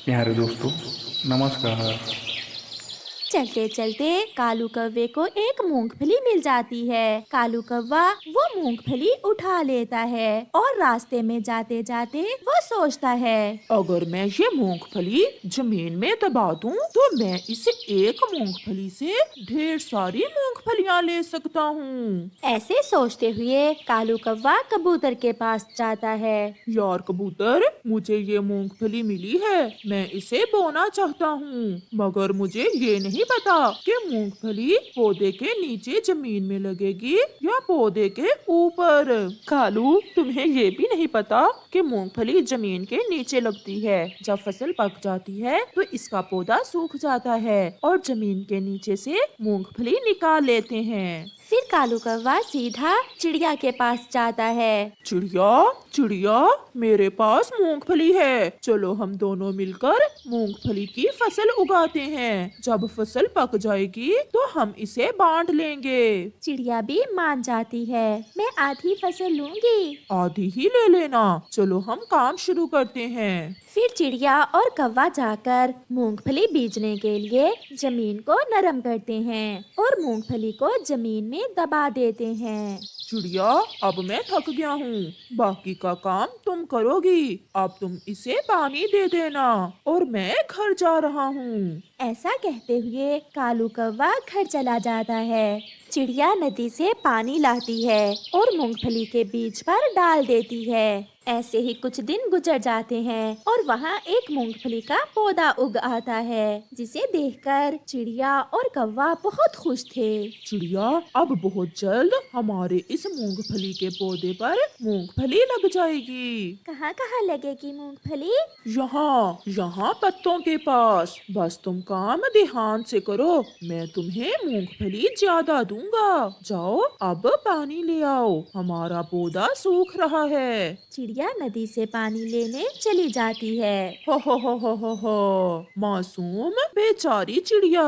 प्यारे दोस्तों, नमस्कार। चलते चलते कालू कौवे को एक मूंगफली मिल जाती है। कालू कौवा वो मूंगफली उठा लेता है और रास्ते में जाते जाते वो सोचता है, अगर मैं ये मूंगफली जमीन में दबा दूं तो मैं इस एक मूंगफली से ढेर सारी मूंगफलियां ले सकता हूँ। ऐसे सोचते हुए कालू कौवा कबूतर के पास जाता है। यार कबूतर, मुझे ये मूंगफली मिली है, मैं इसे बोना चाहता हूँ, मगर मुझे ये नहीं पता कि मूंगफली पौधे के नीचे जमीन में लगेगी या पौधे के ऊपर। कालू, तुम्हें ये भी नहीं पता कि मूंगफली जमीन के नीचे लगती है। जब फसल पक जाती है तो इसका पौधा सूख जाता है और जमीन के नीचे से मूंगफली निकाल लेते हैं। फिर कालू कौवा सीधा चिड़िया के पास जाता है। चिड़िया, चिड़िया, मेरे पास मूंगफली है, चलो हम दोनों मिलकर मूंगफली की फसल उगाते हैं। जब फसल पक जाएगी तो हम इसे बांट लेंगे। चिड़िया भी मान जाती है, मैं आधी फसल लूंगी। आधी ही ले लेना, चलो हम काम शुरू करते हैं। फिर चिड़िया और कौवा जाकर मूंगफली बीजने के लिए जमीन को नरम करते हैं और मूंगफली को जमीन में दबा देते हैं। चिड़िया, अब मैं थक गया हूँ, बाकी का काम तुम करोगी। अब तुम इसे पानी दे देना और मैं घर जा रहा हूँ। ऐसा कहते हुए कालू कौवा घर चला जाता है। चिड़िया नदी से पानी लाती है और मूंगफली के बीज पर डाल देती है। ऐसे ही कुछ दिन गुजर जाते हैं और वहाँ एक मूंगफली का पौधा उग आता है, जिसे देखकर चिड़िया और कौवा बहुत खुश थे। चिड़िया, अब बहुत जल्द हमारे इस मूंगफली के पौधे पर मूंगफली लग जाएगी। कहाँ कहाँ लगेगी मूंगफली? यहाँ यहाँ पत्तों के पास। बस तुम काम ध्यान से करो, मैं तुम्हें मूंगफली ज्यादा दूंगा। जाओ अब पानी ले आओ, हमारा पौधा सूख रहा है। चिड़िया नदी से पानी लेने चली जाती है। हो, मासूम बेचारी चिड़िया,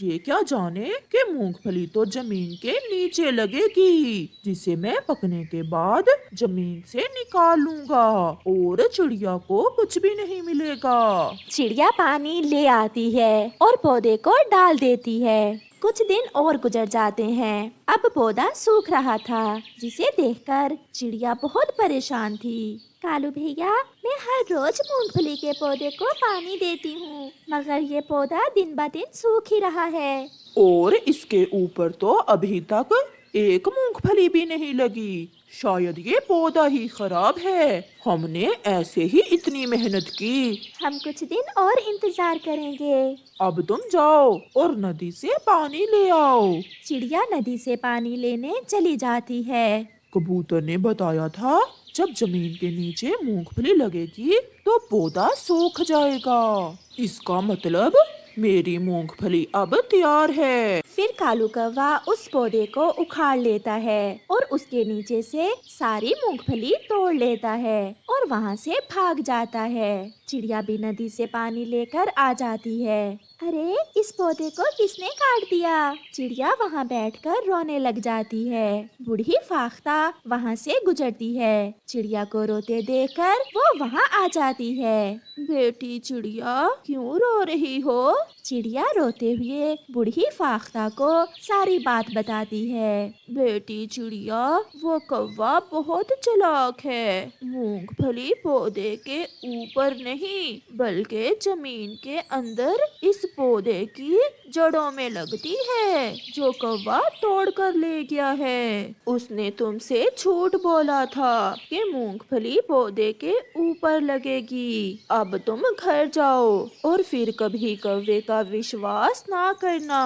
ये क्या जाने कि मूंगफली तो जमीन के नीचे लगेगी, जिसे मैं पकने के बाद जमीन से निकाल लूंगा और चिड़िया को कुछ भी नहीं मिलेगा। चिड़िया पानी ले आती है और पौधे को डाल देती है। कुछ दिन और गुजर जाते हैं। अब पौधा सूख रहा था, जिसे देखकर चिड़िया बहुत परेशान थी। कालू भैया, मैं हर रोज मूंगफली के पौधे को पानी देती हूँ, मगर ये पौधा दिन ब दिन सूख ही रहा है। और इसके ऊपर तो अभी तक एक मूंगफली भी नहीं लगी। शायद ये पौधा ही खराब है। हमने ऐसे ही इतनी मेहनत की। हम कुछ दिन और इंतजार करेंगे। अब तुम जाओ और नदी से पानी ले आओ। चिड़िया नदी से पानी लेने चली जाती है। कबूतर ने बताया था, जब जमीन के नीचे मूंगफली लगेगी तो पौधा सूख जाएगा। इसका मतलब मेरी मूंगफली अब तैयार है। फिर कालू कौवा उस पौधे को उखाड़ लेता है और उसके नीचे से सारी मूंगफली तोड़ लेता है और वहाँ से भाग जाता है। चिड़िया भी नदी से पानी लेकर आ जाती है। अरे, इस पौधे को किसने काट दिया? चिड़िया वहाँ बैठकर रोने लग जाती है। बूढ़ी फाख्ता वहाँ से गुजरती है। चिड़िया को रोते देखकर वो वहाँ आ जाती है। बेटी चिड़िया, क्यों रो रही हो? चिड़िया रोते हुए बूढ़ी फाख्ता को सारी बात बताती है। बेटी चिड़िया, वो कौवा बहुत चालाक है। मूंगफली पौधे के ऊपर नहीं, बल्कि जमीन के अंदर इस पौधे की जड़ों में लगती है, जो कौवा तोड़ कर ले गया है। उसने तुमसे झूठ बोला था कि मूंगफली पौधे के ऊपर लगेगी। अब तुम घर जाओ और फिर कभी कौवे का विश्वास ना करना।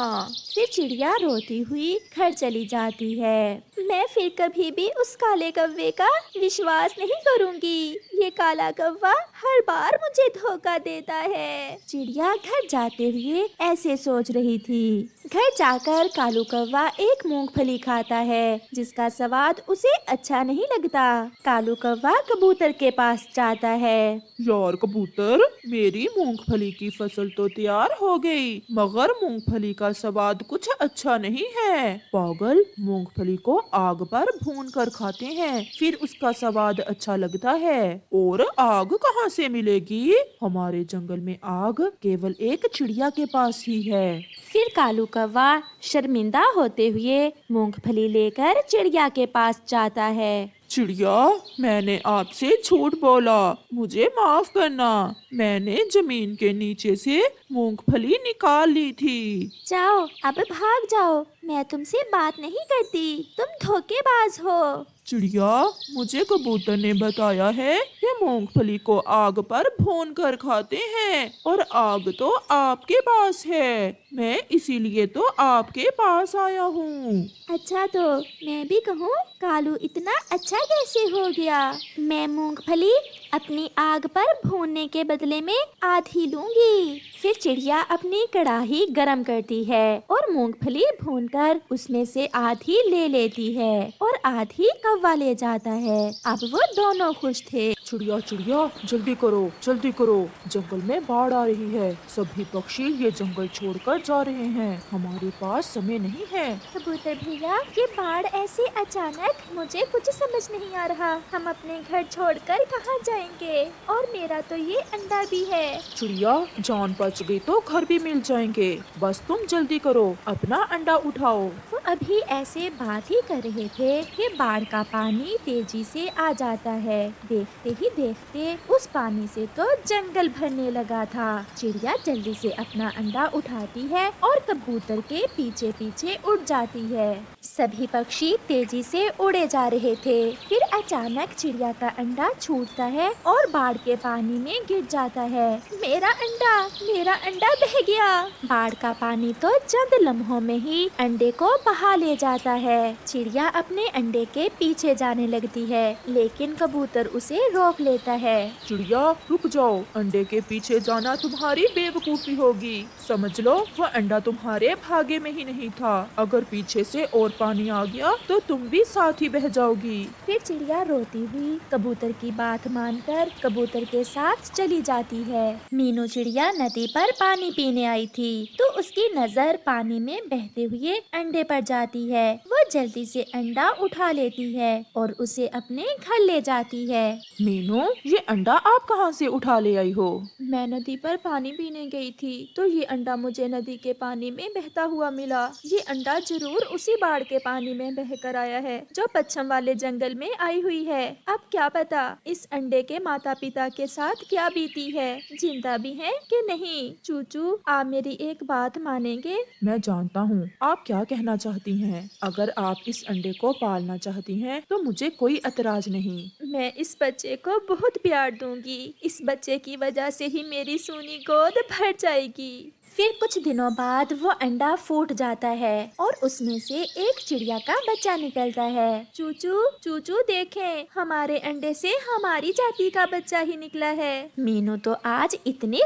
फिर चिड़िया रोती हुई घर चली जाती है। मैं फिर कभी भी उस काले कौवे का विश्वास नहीं करूंगी। ये काला कौवा हर बार मुझे धोखा देता है। चिड़िया घर जाते हुए ऐसे सोच रही थी। घर जाकर कालू कौवा एक मूंगफली खाता है जिसका स्वाद उसे अच्छा नहीं लगता। कालू कौवा कबूतर के पास जाता है। यार कबूतर, मेरी मूंगफली की फसल तो तैयार हो गई, मगर मूंगफली का स्वाद कुछ अच्छा नहीं है। पागल, मूंगफली को आग पर भून कर खाते हैं, फिर उसका स्वाद अच्छा लगता है। और आग कहाँ से मिलेगी? हमारे जंगल में आग केवल एक चिड़िया के पास ही है। फिर कालू कौवा शर्मिंदा होते हुए मूंगफली लेकर चिड़िया के पास जाता है। चिड़िया, मैंने आपसे झूठ बोला, मुझे माफ करना। मैंने जमीन के नीचे से मूंगफली निकाल ली थी। जाओ, अब भाग जाओ, मैं तुमसे बात नहीं करती, तुम धोखेबाज हो। चिड़िया, मुझे कबूतर ने बताया है कि मूंगफली को आग पर भून कर खाते हैं, और आग तो आपके पास है। मैं इसीलिए तो आपके पास आया हूँ। अच्छा, तो मैं भी कहूँ, कालू इतना अच्छा कैसे हो गया? मैं मूंगफली अपनी आग पर भूनने के बदले में आधी लूंगी। फिर चिड़िया अपनी कढ़ाई गरम करती है और मूंगफली भूनकर उसमें से आधी ले लेती है और आधी कौवा ले जाता है। अब वो दोनों खुश थे। चिड़िया चिड़िया, जल्दी करो जल्दी करो, जंगल में बाढ़ आ रही है। सभी पक्षी ये जंगल छोड़कर जा रहे हैं, हमारे पास समय नहीं है। कबूतर भैया, ये बाढ़ ऐसे अचानक, मुझे कुछ समझ नहीं आ रहा। हम अपने घर छोड़कर कहाँ जाएंगे? और मेरा तो ये अंडा भी है। चिड़िया, जान बच गई तो घर भी मिल जाएंगे, बस तुम जल्दी करो, अपना अंडा उठाओ। वो अभी ऐसे बात ही कर रहे थे कि बाढ़ का पानी तेजी से आ जाता है। देखते ही देखते उस पानी से तो जंगल भरने लगा था। चिड़िया जल्दी से अपना अंडा उठाती है और कबूतर के पीछे पीछे उड़ जाती है। सभी पक्षी तेजी से उड़े जा रहे थे। फिर अचानक चिड़िया का अंडा छूटता है और बाढ़ के पानी में गिर जाता है। मेरा अंडा बह गया। बाढ़ का पानी तो चंद लम्हों में ही अंडे को बहा ले जाता है। चिड़िया अपने अंडे के पीछे जाने लगती है, लेकिन कबूतर उसे रोक लेता है। चिड़िया, रुक जाओ, अंडे के पीछे जाना तुम्हारी बेवकूफी होगी। समझ लो, वह अंडा तुम्हारे भागे में ही नहीं था। अगर पीछे से और पानी आ गया तो तुम भी साथ ही बह जाओगी। फिर चिड़िया रोती हुई कबूतर की बात मानकर कबूतर के साथ चली जाती है। मीनू चिड़िया नदी पर पानी पीने आई थी, तो उसकी नजर पानी में बहते हुए अंडे पर जाती है। वो जल्दी से अंडा उठा लेती है और उसे अपने घर ले जाती है। मीनू, ये अंडा आप कहाँ से उठा ले आई हो? मैं नदी पर पानी पीने गई थी, तो ये अंडा मुझे नदी के पानी में बहता हुआ मिला। ये अंडा जरूर उसी बाढ़ के पानी में बहकर आया है जो पश्चिम वाले जंगल में आई हुई है। अब क्या पता इस अंडे के माता पिता के साथ क्या बीती है, जिंदा भी हैं कि नहीं। चूचू, आप मेरी एक बात मानेंगे? मैं जानता हूँ आप क्या कहना चाहती हैं। अगर आप इस अंडे को पालना चाहती हैं तो मुझे कोई एतराज नहीं। मैं इस बच्चे को बहुत प्यार दूंगी। इस बच्चे की वजह से ही मेरी सूनी गोद भर जाएगी। फिर कुछ दिनों बाद वो अंडा फूट जाता है और उसमें से एक चिड़िया का बच्चा निकलता है। चूचू चूचू, देखें, हमारे अंडे से हमारी जाति का बच्चा ही निकला है। मीनू तो आज इतनी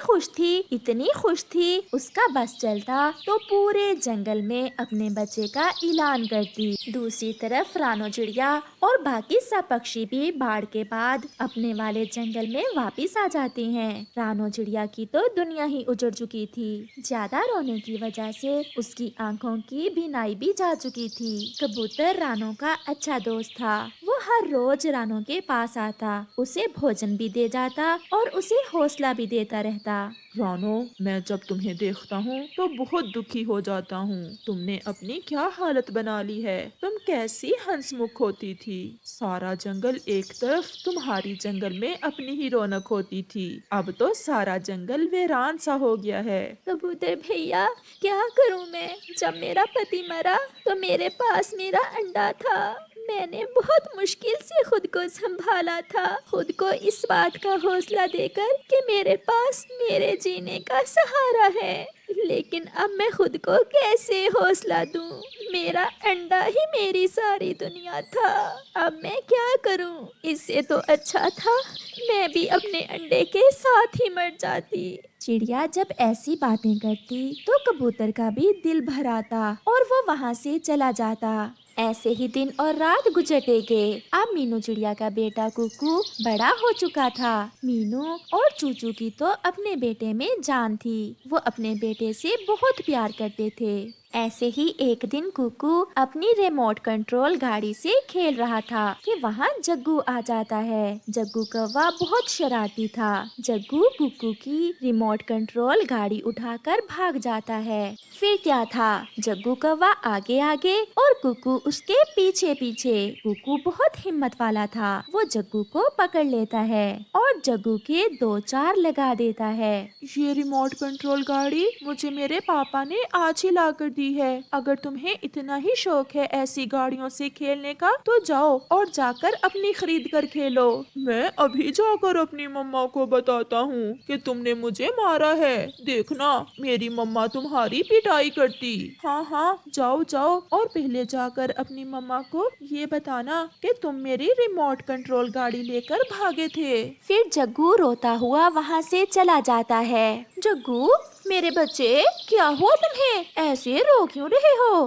खुश थी, उसका बस चलता तो पूरे जंगल में अपने बच्चे का ऐलान करती। दूसरी तरफ रानो चिड़िया और बाकी सब पक्षी भी बाढ़ के बाद अपने वाले जंगल में वापिस आ जाते हैं। रानो चिड़िया की तो दुनिया ही उजड़ चुकी थी। ज्यादा रोने की वजह से उसकी आंखों की बीनाई भी जा चुकी थी। कबूतर रानो का अच्छा दोस्त था। वो हर रोज रानो के पास आता, उसे भोजन भी दे जाता और उसे हौसला भी देता रहता। रानो, मैं जब तुम्हें देखता हूँ तो बहुत दुखी हो जाता हूँ। तुमने अपनी क्या हालत बना ली है। तुम कैसी हंसमुख होती थी। सारा जंगल एक तरफ, तुम्हारी जंगल में अपनी ही रौनक होती थी। अब तो सारा जंगल वीरान सा हो गया है। कबूतर भैया, क्या करूँ मैं? जब मेरा पति मरा तो मेरे पास मेरा अंडा था। मैंने बहुत मुश्किल से खुद को संभाला था, खुद को इस बात का हौसला देकर कि मेरे पास मेरे जीने का सहारा है। लेकिन अब मैं खुद को कैसे हौसला दूं? मेरा अंडा ही मेरी सारी दुनिया था। अब मैं क्या करूं? इससे तो अच्छा था मैं भी अपने अंडे के साथ ही मर जाती। चिड़िया जब ऐसी बातें करती तो कबूतर का भी दिल भर आता और वो वहाँ से चला जाता। ऐसे ही दिन और रात गुजरते गए। अब मीनू चिड़िया का बेटा कुकू बड़ा हो चुका था। मीनू और चूचू की तो अपने बेटे में जान थी। वो अपने बेटे से बहुत प्यार करते थे। ऐसे ही एक दिन कुकू अपनी रिमोट कंट्रोल गाड़ी से खेल रहा था कि वहाँ जग्गू आ जाता है। जग्गू कौवा बहुत शरारती था। जग्गू कुकू की रिमोट कंट्रोल गाड़ी उठाकर भाग जाता है। फिर क्या था, जग्गू कौवा आगे आगे और कुकू उसके पीछे पीछे। कुकू बहुत हिम्मत वाला था। वो जग्गू को पकड़ लेता है और जग्गू के 2 चार लगा देता है। ये रिमोट कंट्रोल गाड़ी मुझे मेरे पापा ने आज ही ला कर दी है। अगर तुम्हें इतना ही शौक है ऐसी गाड़ियों से खेलने का तो जाओ और जाकर अपनी खरीद कर खेलो। मैं अभी जाकर अपनी मम्मा को बताता हूँ कि तुमने मुझे मारा है। देखना मेरी मम्मा तुम्हारी पिटाई करती। हाँ हाँ जाओ जाओ और पहले जाकर अपनी मम्मा को ये बताना कि तुम मेरी रिमोट कंट्रोल गाड़ी लेकर भागे थे। फिर जग्गू रोता हुआ वहाँ से चला जाता है। जग्गू मेरे बच्चे, क्या हुआ तुम्हें? ऐसे रो क्यों रहे हो?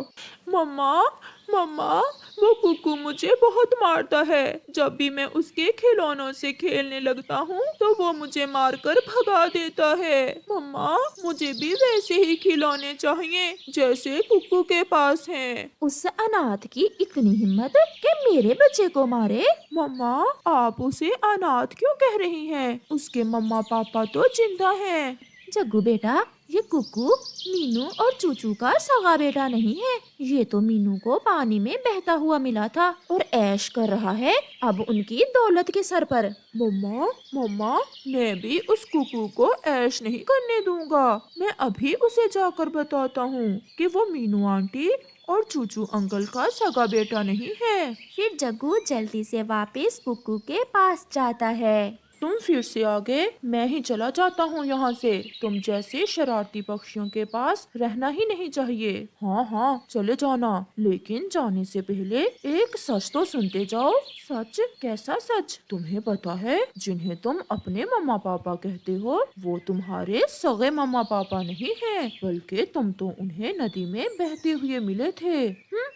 मम्मा मम्मा वो कुकू मुझे बहुत मारता है। जब भी मैं उसके खिलौनों से खेलने लगता हूँ तो वो मुझे मारकर भगा देता है। मम्मा मुझे भी वैसे ही खिलौने चाहिए जैसे कुकू के पास हैं। उस अनाथ की इतनी हिम्मत कि मेरे बच्चे को मारे? मम्मा आप उसे अनाथ क्यों कह रही हैं? उसके मम्मा पापा तो जिंदा हैं। जग्गू बेटा, ये कुकू मीनू और चूचू का सगा बेटा नहीं है। ये तो मीनू को पानी में बहता हुआ मिला था और ऐश कर रहा है अब उनकी दौलत के सर पर। मम्मा मम्मा मैं भी उस कुकू को ऐश नहीं करने दूंगा। मैं अभी उसे जाकर बताता हूँ कि वो मीनू आंटी और चूचू अंकल का सगा बेटा नहीं है। फिर जग्गू जल्दी से वापस कुकू के पास जाता है। तुम फिर से आ गए, मैं ही चला जाता हूँ यहाँ से। तुम जैसे शरारती पक्षियों के पास रहना ही नहीं चाहिए। हाँ हाँ चले जाना, लेकिन जाने से पहले एक सच तो सुनते जाओ। सच? कैसा सच? तुम्हें पता है जिन्हें तुम अपने मम्मा पापा कहते हो वो तुम्हारे सगे मम्मा पापा नहीं हैं, बल्कि तुम तो उन्हें नदी में बहते हुए मिले थे।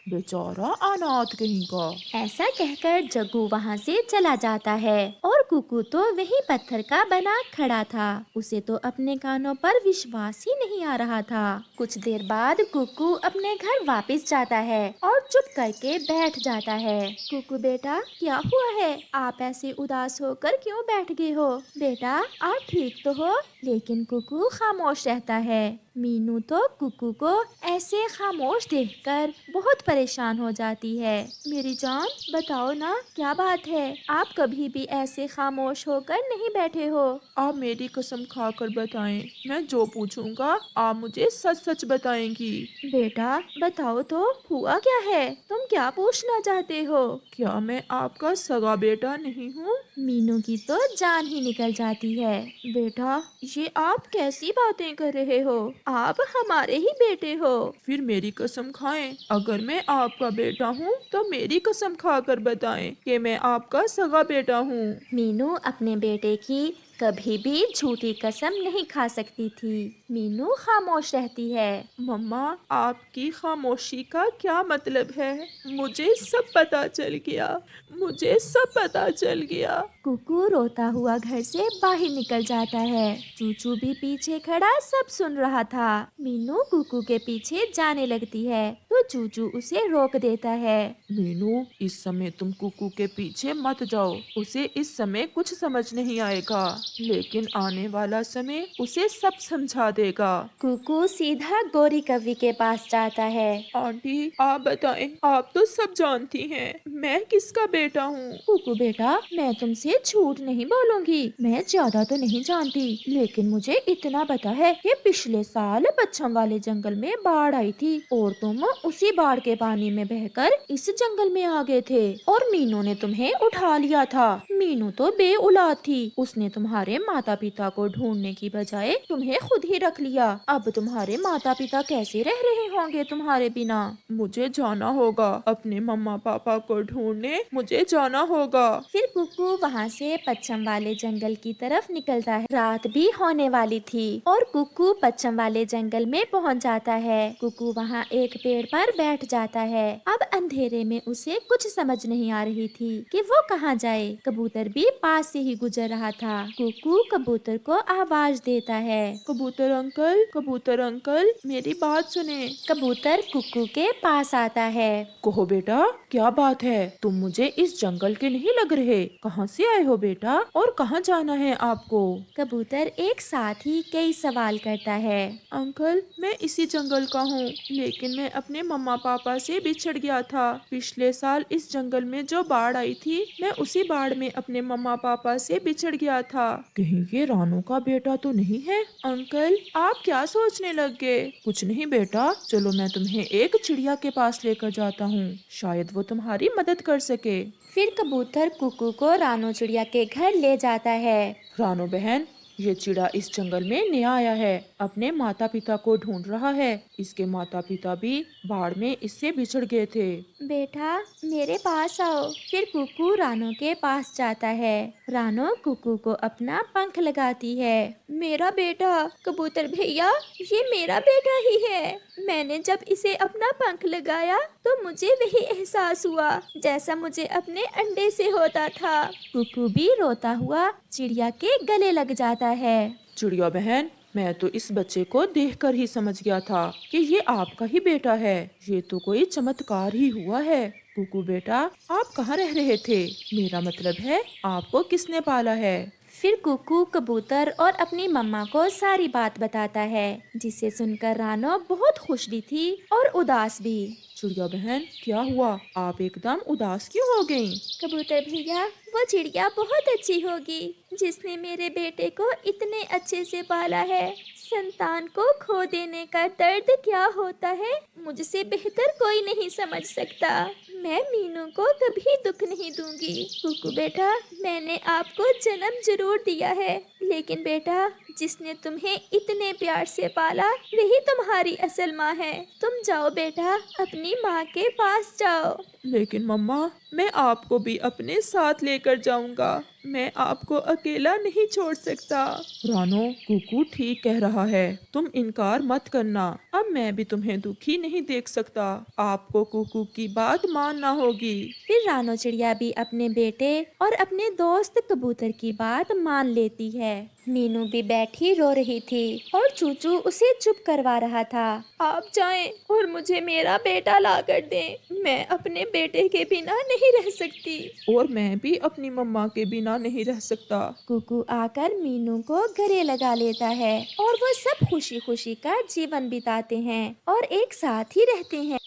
बेचारा अनाथ कहीं का। ऐसा कहकर जग्गू वहाँ से चला जाता है और कुकू तो वही पत्थर का बना खड़ा था। उसे तो अपने कानों पर विश्वास ही नहीं आ रहा था। कुछ देर बाद कुकू अपने घर वापस जाता है और चुप करके बैठ जाता है। कुकू बेटा, क्या हुआ है? आप ऐसे उदास होकर क्यों बैठ गए हो? बेटा आप ठीक तो हो? लेकिन कुकू खामोश रहता है। मीनू तो कुकू को ऐसे खामोश देखकर बहुत परेशान हो जाती है। मेरी जान बताओ ना, क्या बात है? आप कभी भी ऐसे खामोश होकर नहीं बैठे हो। आप मेरी कसम खाकर बताएं, मैं जो पूछूंगा आप मुझे सच सच बताएंगी। बेटा बताओ तो, हुआ क्या है? तुम क्या पूछना चाहते हो? क्या मैं आपका सगा बेटा नहीं हूँ? मीनू की तो जान ही निकल जाती है। बेटा ये आप कैसी बातें कर रहे हो? आप हमारे ही बेटे हो। फिर मेरी कसम खाएं। अगर मैं आपका बेटा हूँ तो मेरी कसम खाकर बताएं कि मैं आपका सगा बेटा हूँ। मीनू अपने बेटे की कभी भी झूठी कसम नहीं खा सकती थी। मीनू खामोश रहती है। मम्मा आपकी खामोशी का क्या मतलब है? मुझे सब पता चल गया, मुझे सब पता चल गया। कुकू रोता हुआ घर से बाहर निकल जाता है। चूचू भी पीछे खड़ा सब सुन रहा था। मीनू कुकू के पीछे जाने लगती है तो चूचू उसे रोक देता है। मीनू इस समय तुम कुकू के पीछे मत जाओ, उसे इस समय कुछ समझ नहीं आएगा, लेकिन आने वाला समय उसे सब समझा देगा। कुकू सीधा गोरी कव्वी के पास जाता है। आंटी आप बताएं, आप तो सब जानती हैं, मैं किसका बेटा हूँ? कुकू बेटा, मैं तुमसे झूठ नहीं बोलूंगी। मैं ज्यादा तो नहीं जानती, लेकिन मुझे इतना पता है कि पिछले साल पच्छम वाले जंगल में बाढ़ आई थी और तुम उसी बाढ़ के पानी में बहकर इस जंगल में आ गए थे और मीनू ने तुम्हें उठा लिया था। मीनू तो बे औलाद थी, उसने तुम्हारे माता पिता को ढूंढने की बजाय तुम्हें खुद ही रख लिया। अब तुम्हारे माता पिता कैसे रह रहे होंगे तुम्हारे बिना? मुझे जाना होगा अपने मम्मा पापा को ढूंढने, मुझे जाना होगा। फिर कुकू वहाँ से पश्चिम वाले जंगल की तरफ निकलता है। रात भी होने वाली थी और कुकू पश्चिम वाले जंगल में पहुँच जाता है। कुकू वहाँ एक पेड़ पर बैठ जाता है। अब अंधेरे में उसे कुछ समझ नहीं आ रही थी कि वो कहाँ जाए। कबूतर भी पास से ही गुजर रहा था। कुकू कबूतर को आवाज देता है, कबूतर अंकल मेरी बात सुने। कबूतर कुकू के पास आता है। कहो बेटा, क्या बात है? तुम मुझे इस जंगल के नहीं लग रहे। कहाँ से आए हो बेटा और कहाँ जाना है आपको? कबूतर एक साथ ही कई सवाल करता है। अंकल, मैं इसी जंगल का हूँ, लेकिन मैं अपने मम्मा पापा से बिछड़ गया था। पिछले साल इस जंगल में जो बाढ़ आई थी, मैं उसी बाढ़ में अपने मम्मा पापा से बिछड़ गया था। कहीं ये रानू का बेटा तो नहीं है? अंकल, आप क्या सोचने लग गए? कुछ नहीं बेटा, चलो मैं तुम्हें एक चिड़िया के पास लेकर जाता हूँ, शायद वो तुम्हारी मदद कर सके। फिर कबूतर कुकू को रानू चिड़िया के घर ले जाता है। रानू बहन, ये चिड़ा इस जंगल में नया आया है, अपने माता पिता को ढूंढ रहा है। इसके माता पिता भी बाढ़ में इससे बिछड़ गए थे। बेटा मेरे पास आओ। फिर कुकू रानू के पास जाता है। रानू कुकू को अपना पंख लगाती है। मेरा बेटा कबूतर भैया, ये मेरा बेटा ही है। मैंने जब इसे अपना पंख लगाया तो मुझे वही एहसास हुआ जैसा मुझे अपने अंडे से होता था। कुकू भी रोता हुआ चिड़िया के गले लग जाता है। चिड़िया बहन, मैं तो इस बच्चे को देखकर ही समझ गया था कि ये आपका ही बेटा है। ये तो कोई चमत्कार ही हुआ है। कुकू बेटा, आप कहाँ रह रहे थे? मेरा मतलब है, आपको किसने पाला है? फिर कुकू कबूतर और अपनी मम्मा को सारी बात बताता है, जिसे सुनकर रानो बहुत खुश भी थी और उदास भी। चिड़िया बहन, क्या हुआ? आप एकदम उदास क्यों हो गईं? कबूतर भैया, वो चिड़िया बहुत अच्छी होगी जिसने मेरे बेटे को इतने अच्छे से पाला है। संतान को खो देने का दर्द क्या होता है, मुझसे बेहतर कोई नहीं समझ सकता। मैं मीनू को कभी दुख नहीं दूंगी। कुकू बेटा, मैंने आपको जन्म जरूर दिया है, लेकिन बेटा जिसने तुम्हें इतने प्यार से पाला वही तुम्हारी असल माँ है। तुम जाओ बेटा, अपनी माँ के पास जाओ। लेकिन मम्मा, मैं आपको भी अपने साथ लेकर जाऊंगा। मैं आपको अकेला नहीं छोड़ सकता। रानो, कुकू ठीक कह रहा है, तुम इनकार मत करना। अब मैं भी तुम्हें दुखी नहीं देख सकता। आपको कुकू की बात मानना होगी। फिर रानो चिड़िया भी अपने बेटे और अपने दोस्त कबूतर की बात मान लेती है। मीनू भी बैठी रो रही थी और चूचू उसे चुप करवा रहा था। आप जाएं और मुझे मेरा बेटा ला कर दें। मैं अपने बेटे के बिना नहीं रह सकती। और मैं भी अपनी मम्मा के बिना नहीं रह सकता। कुकू आकर मीनू को गले लगा लेता है और वो सब खुशी खुशी का जीवन बिताते हैं और एक साथ ही रहते हैं।